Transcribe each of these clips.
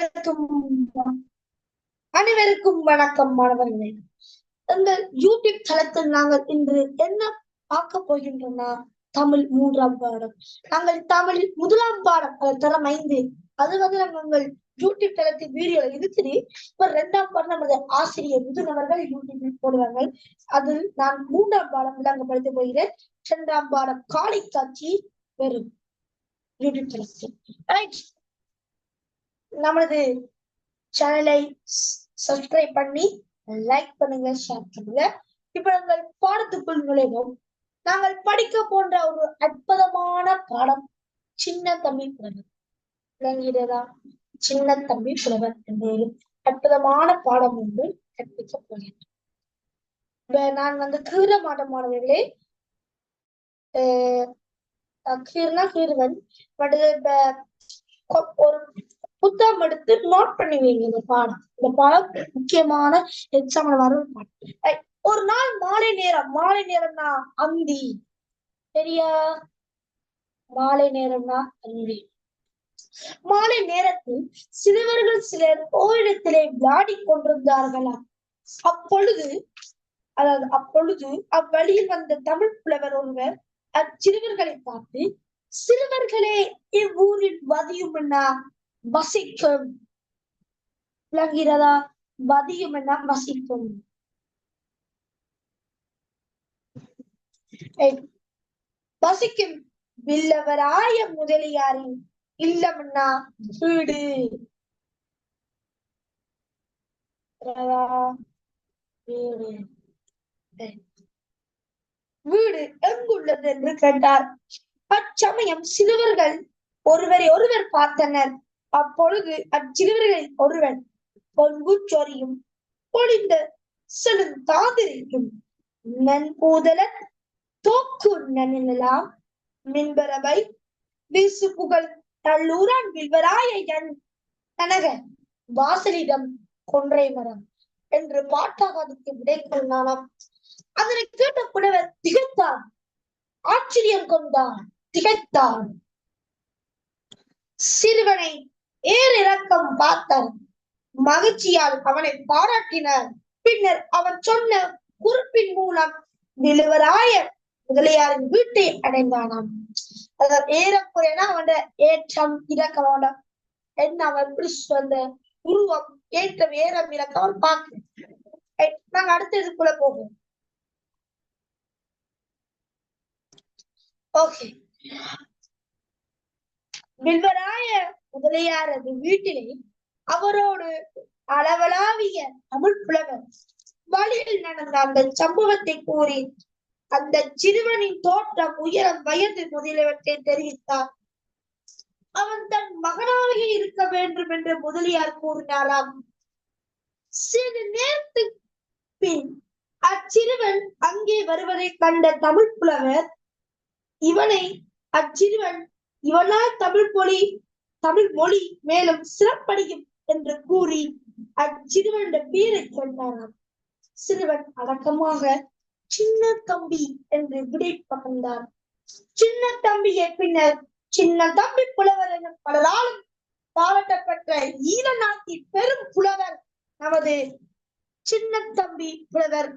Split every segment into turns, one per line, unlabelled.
அனைவருக்கும் அனைவருக்கும் வணக்கம் மாணவர்களே. எங்கள் யூடியூப் தளத்தில் நாங்கள் இன்று என்ன பார்க்க போகின்றோம்னா, தமிழ் 3ஆம் பாடம். நாங்கள் தமிழ் முதலாம் பாடம் தரம் 5. அது நாங்கள் யூடியூப் தளத்தில் வீடியோ இருக்குது. இப்ப 2ஆம் பாடம் நமது ஆசிரியர் முதுனவர்கள் யூடியூபில் போடுவாங்க. அதில் நான் 3ஆம் பாடம் விளங்கப்படுத்த போகிறேன். 2ஆம் பாடம் காலை காட்சி வரும் யூடியூப் தளத்தில். நமது சேனலை சப்ஸ்கிரைப் பண்ணி லைக் பண்ணுங்க, ஷேர் பண்ணுங்க. இப்ப நாங்கள் பாடத்துக்குள் நுழைவோம். நாங்கள் படிக்க போன்ற ஒரு அற்புதமான பாடம் சின்ன தம்பி புலவர். விளங்குகிறதா? சின்ன தம்பி புலவர் என்ற அற்புதமான பாடம் ஒன்று கற்பிக்க போகிறேன். நான் கீற மாட்ட மாணவர்களே. கீறுவன் ஒரு புத்தகம் எடுத்து நோட் பண்ணி வைங்க. இந்த பாடம் முக்கியமான எக்ஸாம்ல வரும் பாடம். ஒரு நாள் மாலை நேரம்னா அந்தி. சரியா? மாலை நேரம்னா அந்தி. மாலை நேரத்தில் சிறுவர்கள் சிலர் ஓரிடத்திலே விளையாடி கொண்டிருந்தார்களாம். அப்பொழுது அவ்வழியில் வந்த தமிழ் புலவர் ஒருவர் அச்சிறுவர்களை பார்த்து, சிறுவர்களே, இவ்வூரில் வதியும்னா வசிக்கும். விளங்குகிறதா? வதியும்னா வசிக்கும். வசிக்கும் வில்லவராய முதலியாரின் இல்லம்னா வீடு. வீடு எங்குள்ளது என்று கேட்டார். அச்சமயம் சிறுவர்கள் ஒருவரை ஒருவர் பார்த்தனர். அப்பொழுது அச்சிறுவர்களில் ஒருவன் பொன்குச்சொரியும் பொழிந்த செழுந்தாதிரிக்கும் நன்பூதலன் தோக்கு நனிலாம் மின்பரவை வீசு புகழ் தள்ளூரான் வில்வராய தனக வாசலிடம் கொன்றை மரம் என்று பாட்டாக அதுக்கு விடை கொண்டானாம். அதனை கேட்ட புலவர் திகைத்தான், ஆச்சரியம் கொண்டான், திகைத்தான். சிறுவனை ஏறிறக்கம் பார்த்தார். மகிழ்ச்சியால் அவனை பாராட்டினார். பின்னர் அவன் சொன்ன குறிப்பின் மூலம் விழுவராய முதலியாரின் வீட்டை அடைந்தானாம். அதாவது ஏறக்குறையனா அவன் ஏற்றம் இறக்கம் என்ன அவன் எப்படி சொந்த உருவம் ஏற்றம் ஏறம் இறக்கம் அவன் பார்க்க. நாங்க அடுத்த இதுக்குள்ள போவோம். ஓகே. வில்வராய முதலியாரது வீட்டிலே அவரோடு அளவலாவிய தமிழ் புலவர் வழியில் நடந்த அந்த சம்பவத்தை கூறி அந்த சிறுவனின் தோற்றம், உயரம், வயது முதலியவற்றை தெரிவித்தார். அவன் தன் மகனாக இருக்க வேண்டும் என்று முதலியார் கூறினாராம். சிறிது நேரத்துக்கு பின் அச்சிறுவன் அங்கே வருவதை கண்ட தமிழ் புலவர் இவனால் தமிழ் மொழி மேலும் சிறப்படையும் என்று கூறி அச்சிறுவனுடைய பேரை சொன்னாராம். சிறுவன் அடக்கமாக சின்ன தம்பி என்று விடை பகர்ந்தார். சின்ன தம்பியை பின்னர் சின்ன தம்பி புலவர் என பலராலும் பாராட்டப்பட்ட ஈழ நாட்டின் பெரும் புலவர் நமது சின்ன தம்பி புலவர்.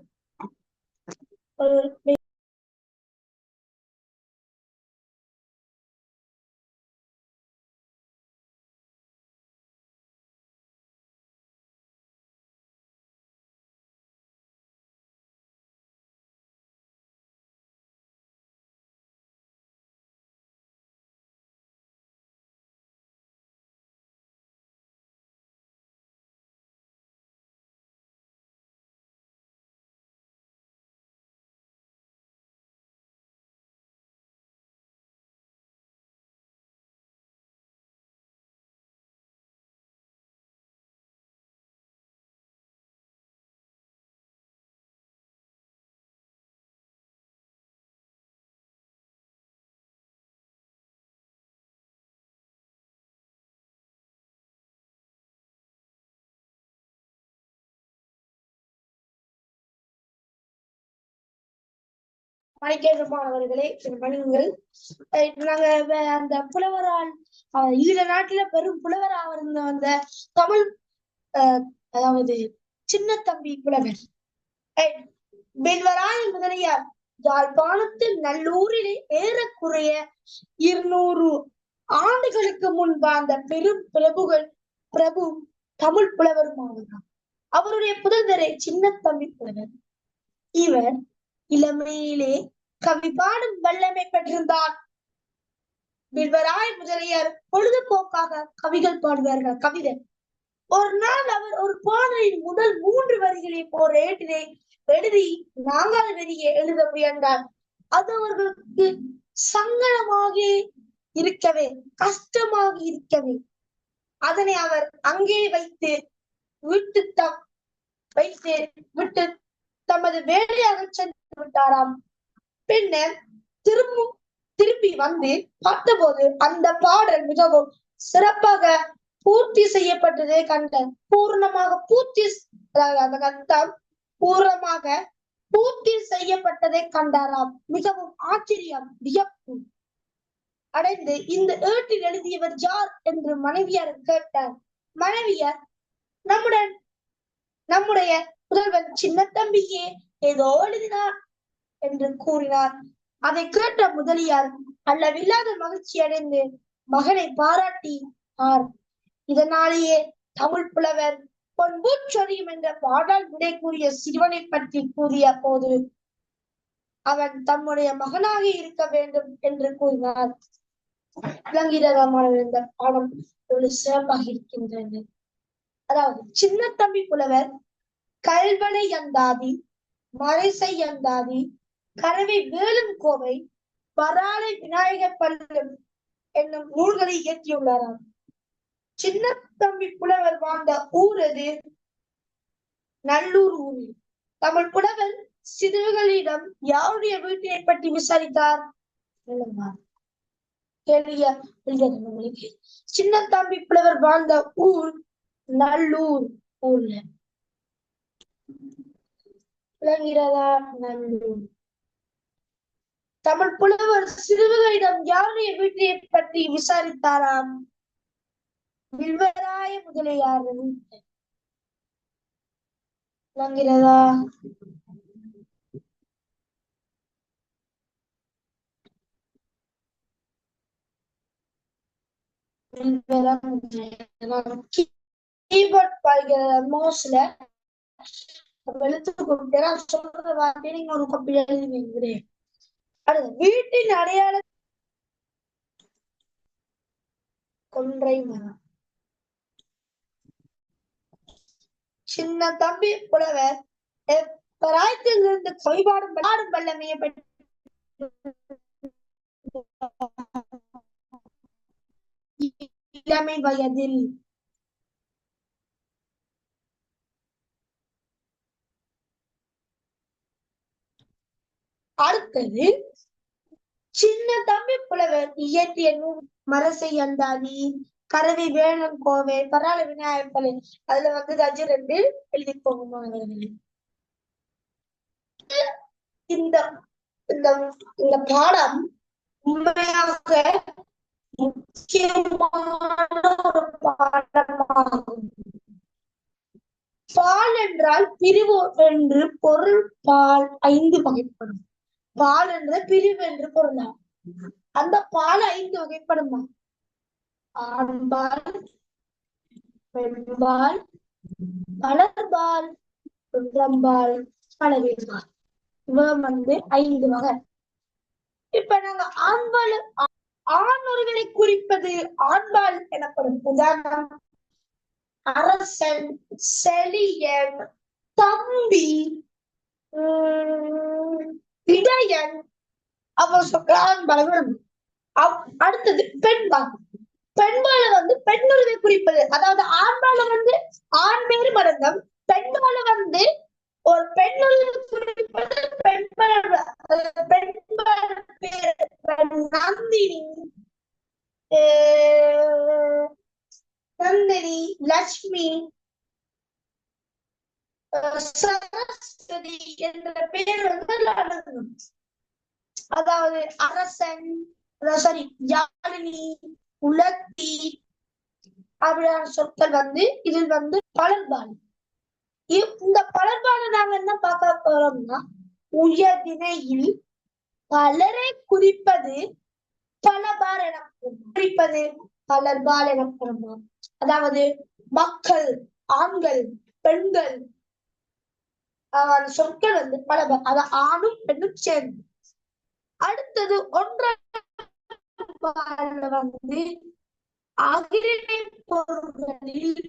மணிக்கேற்றமானவர்களே மணிங்கள் நாங்க அந்த புலவரால் ஈழ நாட்டுல பெரும் புலவராக இருந்த அந்த தமிழ் அதாவது சின்ன தம்பி புலவர் பில்வராய முதலியார் யாழ்ப்பாணத்தில் நல்லூரிலே ஏறக்குறைய 200 ஆண்டுகளுக்கு முன்பு அந்த பெரும் பிரபு தமிழ் புலவருமானார். அவருடைய புதல்வரே சின்ன தம்பி புலவர். இவர் இளமையிலே கவி பாடும் வல்லமை பெற்றிருந்தார். பில்வராய முதலியார் பொழுதுபோக்காக கவிகள் பாடுவார்கள். கவிதை ஒரு நாள் அவர் ஒரு பாடலின் முதல் 3 வரிகளை ஒரு ஏட்டினை எழுதி 4வது வரியை எழுத முயன்றார். அது அவர்களுக்கு சங்கடமாக இருக்கவே கஷ்டமாக இருக்கவே அதனை அவர் அங்கே வைத்து விட்டு தமது வேலையாக சென்று விட்டாராம். பின்னர் திரும்பி வந்து பார்த்தபோது அந்த பாடல் மிகவும் சிறப்பாக பூர்த்தி செய்யப்பட்டதை கண்டார். பூர்ணமாக பூர்த்தி செய்யப்பட்டதை கண்டாராம். மிகவும் ஆச்சரியம் வியப்பு அடைந்து இந்த ஏட்டில் எழுதியவர் யார் என்று மனைவியார் கேட்டார். மனைவியார் நம்முடைய புதல்வன் சின்ன தம்பியே ஏதோ எழுதினார் என்று கூறினார். அதை கேட்ட முதலியார் அளவில்லாத மகிழ்ச்சி அடைந்து மகனை பாராட்டினார். இதனாலேயே தமிழ் புலவர் பொன்பூச்சொரியும் என்ற பாடல் விடை கூறிய சிறுவனை பற்றி கூறிய போது அவன் தம்முடைய மகனாக இருக்க வேண்டும் என்று கூறினார். விளங்கிரகமான இந்த பாடம் ஒரு சிறப்பாக இருக்கின்றது. அதாவது சின்ன தம்பி புலவர் கல்வனை யந்தாதி, மறைசை யந்தாதி, கரவை வேலும் கோவை, பராளை விநாயகர் பல்லும் என்னும் நூல்களை இயற்றியுள்ளாராம். சின்ன தம்பி புலவர் வாழ்ந்த ஊர் எது? நல்லூர் ஊரில். தமிழ் புலவர் சிறுவர்களிடம் யாருடைய வீட்டினை பற்றி விசாரித்தார்? சின்ன தம்பி புலவர் வாழ்ந்த ஊர் நல்லூர் ஊர்ல. விளங்குகிறதா? நல்லூர். தமிழ் புலவர் சிறுவர்களிடம் யாருடைய வீட்டை பற்றி விசாரித்தாராம்? பில்வராய முதலியார். விளங்குகிறதா? கீபோர்ட் பாய்கிற மோஸ்ல சொல்ற வார்த்தையை நீங்க ஒரு கப்பி எழுதி. அடுத்து வீட்டின் அடையாள கொன்றை மரம். சின்ன தம்பி புலவர் பராயத்தில் இருந்து கவிபாடும் வல்லமையை பற்றி இளமை வயதில் அடுத்தது சின்ன தம்பி புலவர் இயற்றிய நூல் மரசை அந்தாதி, கரவி வேணம் கோவை, பராள விநாயகர். அதுல வந்து கஜ 2 எழுதி போகுமானவர்களே. இந்த இந்த பாடம் உண்மையாக முக்கியமான ஒரு பாடமாகும். பால் என்றால் பிரிவு என்று பொருள். பால் 5 வகைப்படும். பால் என்ற பிரிவு என்று பொருளாகும். அந்த பால் 5 வகைப்படுமா? ஆண்பால், பெண்பால், மலர்பால், குன்றம்பால், அளவில்பால். இவன் வந்து 5 வகை. இப்ப நாங்க ஆண் ஒருவரை குறிப்பது ஆண்பால் எனப்படும். உதாரணம் அரசன், செழியன், தம்பி, இடையன், அவர் சொல்றான். அடுத்தது பெண்பால். பெண்பால வந்து பெண்ணுரிமை குறிப்பது. அதாவது ஆண்பால வந்து ஆண் பேரு மடங்கம், பெண்பால வந்து ஒரு பெண்ணுரிமை குறிப்பது. நந்தினி, லட்சுமி, சரஸ்வதி என்ற பெயர் வந்து அடங்கும். அதாவது அரசன், சாரி, யாழினி, உலர்த்தி அப்படியான சொற்கள் வந்து இதில் வந்து பலர்பாடு. இந்த பலர்பாடு நாங்க என்ன பார்க்க போறோம்னா, உயர்திணையில் பலரை குறிப்பது பலபார் எனப்படும். குறிப்பது பலர்பால் எனப்படும். அதாவது மக்கள், ஆண்கள், பெண்கள், சொற்கள் வந்து பலபார். அத ஆணும் பெண்ணும் சேர்ந்து. அடுத்தது வந்து அகிரிணை பொருள்களில்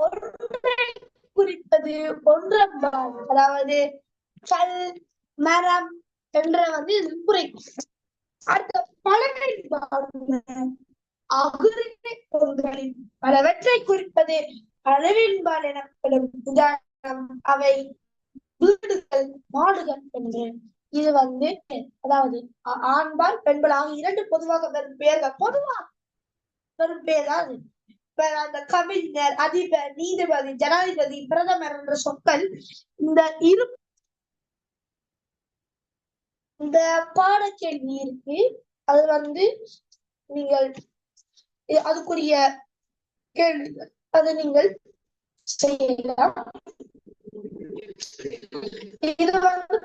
ஒன்றை குறிப்பது ஒன்றம்பால். அதாவது கல், மரம் என்ற வந்து இது குறைக்கும். அடுத்த பலனை அகிரிணை பொருள்களில் பலவற்றை குறிப்பது அளவின்பால் எனப்படும். உதாரணம் அவை வீடுகள், மாடுகள் என்று. இது வந்து அதாவது ஆண்பால் பெண்பால் ஆகிய இரண்டு பொதுவாக வரும் பெயர்கள். பொதுவாக வரும் பெயர் தான் அந்த கவிஞர், அதிபர், நீதிபதி, ஜனாதிபதி, பிரதமர் என்ற சொற்கள் இந்த இரு இந்த பாடக்கேள்வி இருக்கு. அது வந்து நீங்கள் அதுக்குரிய கேள்விகள் அதை நீங்கள் செய்யலாம். இது வந்து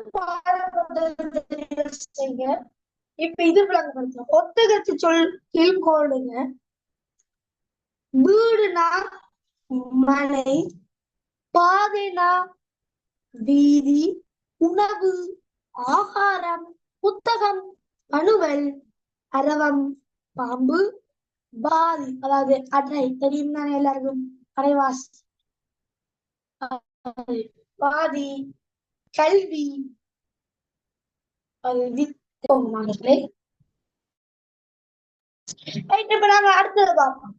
செய்ய இப்ப இது விளங்கப்படுத்தலாம். ஒத்தகத்து சொல் கீழ்கோடுங்க. வீடுனா மனை, பாதைனா வீதி, உணவு, ஆகாரம், புத்தகம், அணுவல், அரவம், பாம்பு, பாதி அதாவது அடை தெரியும் தானே எல்லாருக்கும், அரைவாசி, பாதி, கல்வி, அது வித்தோமானே. இப்ப நாங்க அடுத்தது பார்ப்போம்.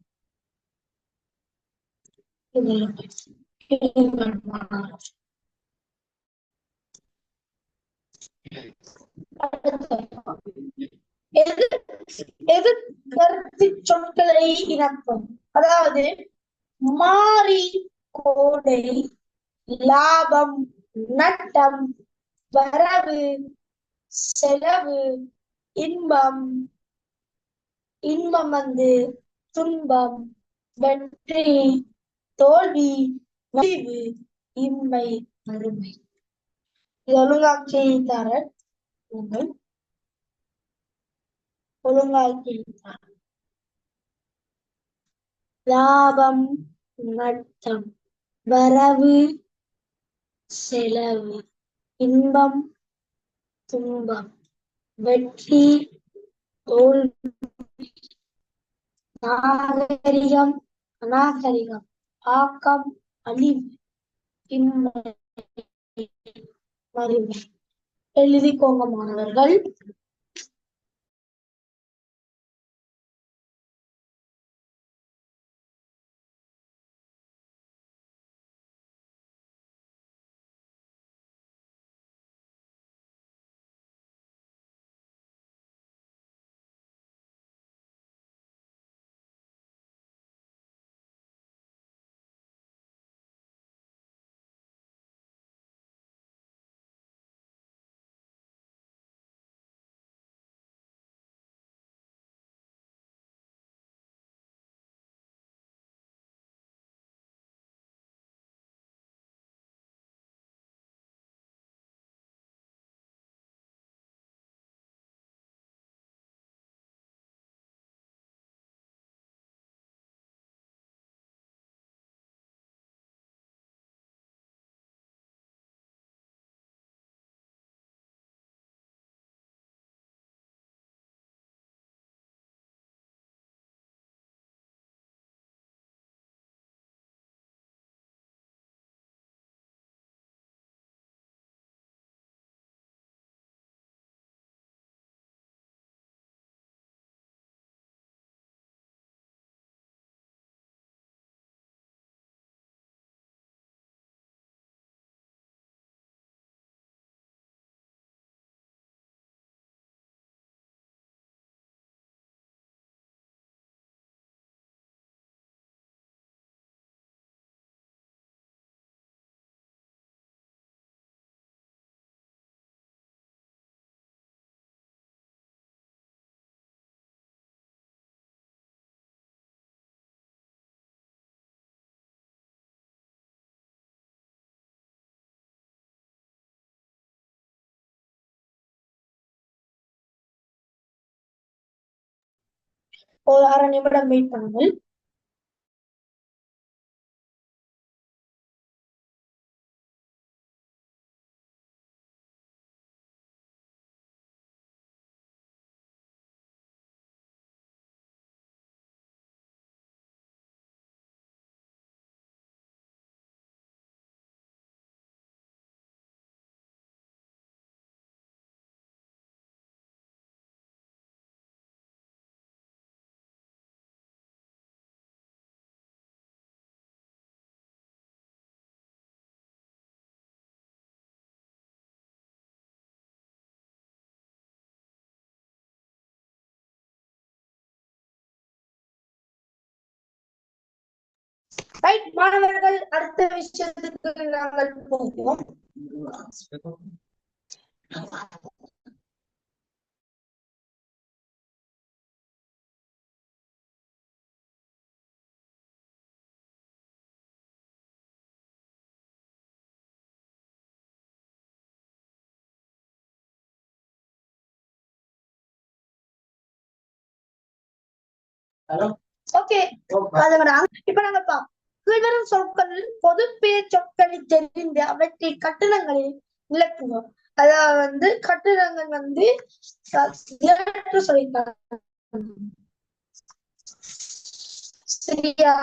எதிர்கருத்து சொற்களை இனக்கும். அதாவது மாறி, கோடை, லாபம், நட்டம், வரவு, செலவு, இன்பம், இன்பம் வந்து துன்பம், வெற்றி, தோல்வி, முடிவு, இன்மை, வறுமை. இது ஒழுங்காட்சியைத்தாரர் உங்கள் ஒழுங்காட்சியைத்தார். லாபம், நட்டம், வரவு, செலவு, இன்பம், துன்பம், வெற்றி, தோல்வி, நாகரிகம், அநாகரிகம், ஆக்கம், அழிவு, இன்மை, வறுமை. எழுதிக்கோங்க மாணவர்கள். ஒரு 1/2 நிமிடம் வெயிட் பண்ணுங்கள். ரைட் மாணவர்கள், அடுத்த விஷயத்துக்கு நாங்கள் போவோம். ஓகே, இப்ப நாங்க கீழ்வரும் சொற்களில் பொதுப்பெயர் சொற்களை தெரிந்து அவற்றை கட்டணங்களில் விளக்குவோம். அதாவது கட்டணங்கள் சொல்லியிருக்காங்க. சரியா?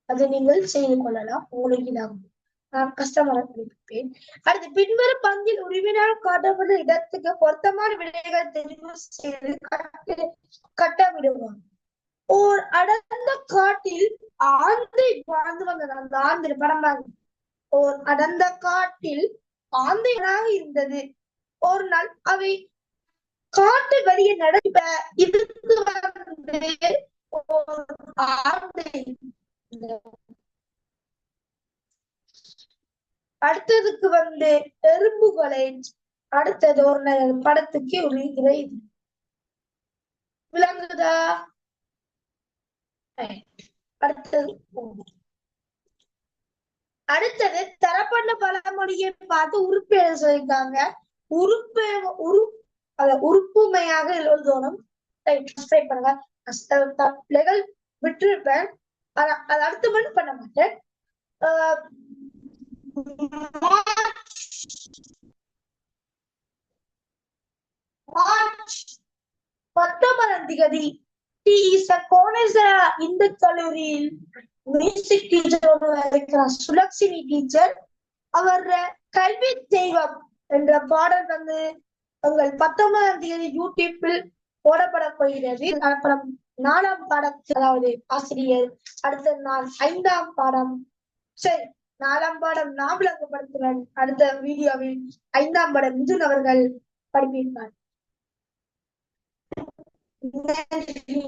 அதை நீங்கள் செய்து கொள்ளலாம். உங்களுக்கு நான் கஷ்டமாக இருப்பேன். அடுத்து பின்வரும் பங்கில் உரிமையால் காட்டப்பட்ட இடத்துக்கு பொருத்தமான விடைகள் தெரிவு செய்து கட்டமிடுவோம். ஓர் அடர்ந்த காட்டில் ஆந்தை வாழ்ந்து வந்தது. அந்த ஆந்தை படமாக ஓர் அடர்ந்த காட்டில் ஆந்தையாக இருந்தது. ஒரு நாள் அவை காட்டு வழியை நடப்ப இதுக்கு ஆந்தை. அடுத்ததுக்கு எறும்புகளை அடுத்தது ஒரு படத்துக்கு ஒரு இறை விளங்குதா? அடுத்தது தரப்பட்ட பழமொழியை பார்த்து உறுப்பு எழுத சொல்லியிருக்காங்க. உறுப்புமையாக எழுதணும். பண்ணுங்க. விட்டுருப்பேன். அது அடுத்து மட்டும் பண்ண மாட்டேன். மார்ச் 19ஆம் தேதி இந்து கல்லூரியில் மியூசிக் டீச்சர் சுலக்ஷினி டீச்சர் அவர் கல்வி தெய்வம் என்ற பாடல் உங்கள் 19ஆம் தேதி யூடியூப்பில் போடப்பட போகிறது. அப்புறம் 4ஆம் பாடம், அதாவது ஆசிரியர், அடுத்த நாள் 5ஆம் பாடம். சரி, 4ஆம் பாடம் நான் விளங்கப்படுத்துவேன். அடுத்த வீடியோவில் 5ஆம் பாடம் மிதுன் அவர்கள் படிப்பிப்பார். நன்றி.